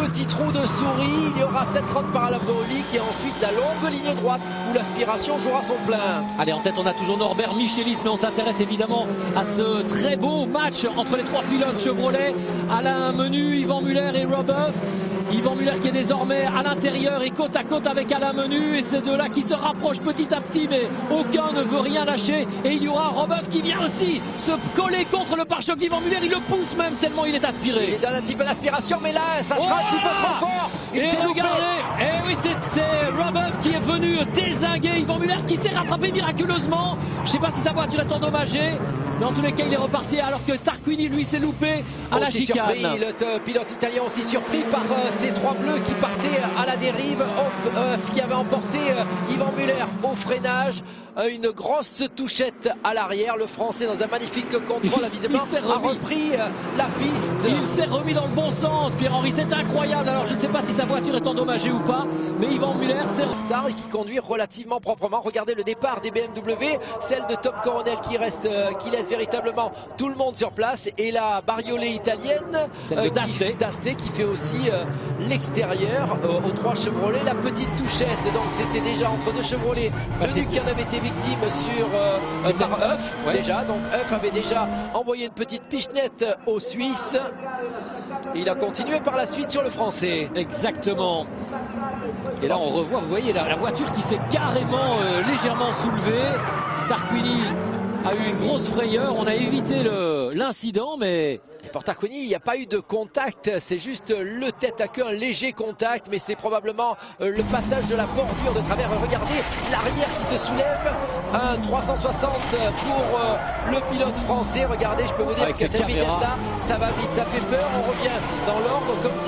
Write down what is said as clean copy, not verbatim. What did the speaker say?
petit trou de souris, il y aura 7,30 parabolique et ensuite la longue ligne droite où l'aspiration jouera son plein. Allez, en tête, on a toujours Norbert Michelis, mais on s'intéresse évidemment à ce très beau match entre les trois pilotes Chevrolet, Alain Menu, Yvan Muller et Roboff. Yvan Muller qui est désormais à l'intérieur et côte à côte avec Alain Menu, et ces deux-là qui se rapprochent petit à petit, mais aucun ne veut rien lâcher. Et il y aura Roboff qui vient aussi se coller contre le pare-choc d'Yvan Muller, il le pousse même tellement il est aspiré. Il donne un petit peu d'aspiration, mais là ça sera un petit peu trop fort. Et regardez, oui, c'est Roboff qui est venu dézinguer Yvan Muller, qui s'est rattrapé miraculeusement. Je ne sais pas si sa voiture est endommagée, mais en tous les cas il est reparti, alors que Tarquini lui s'est loupé à la chicane. Surpris, le pilote italien aussi surpris par ces trois bleus qui partaient à la dérive, qui avait emporté Yvan Muller au freinage. Une grosse touchette à l'arrière, le Français dans un magnifique contrôle a repris la piste. Il s'est remis dans le bon sens, Pierre-Henri, c'est incroyable. Alors je ne sais pas si sa voiture est endommagée ou pas, mais Yvan Muller c'est retard et qui conduit relativement proprement. Regardez le départ des BMW, celle de Tom Coronel qui laisse véritablement tout le monde sur place, et la bariolée italienne d'Asté qui fait aussi l'extérieur aux trois Chevrolet. La petite touchette, donc c'était déjà entre deux Chevrolet. Menu qui en avait été victime par Euf, ouais. Déjà, donc Euf avait déjà envoyé une petite pichenette aux Suisses. Il a continué par la suite sur le Français. Exactement. Et là on revoit, vous voyez la voiture qui s'est carrément légèrement soulevée. Tarquini a eu une grosse frayeur, on a évité l'incident, mais... Pour Tarquini, il n'y a pas eu de contact, c'est juste le tête à queue, un léger contact, mais c'est probablement le passage de la bordure de travers. Regardez l'arrière qui se soulève, un 360 pour le pilote français. Regardez, je peux vous dire que cette vitesse-là, ça va vite, ça fait peur, on revient dans l'ordre comme si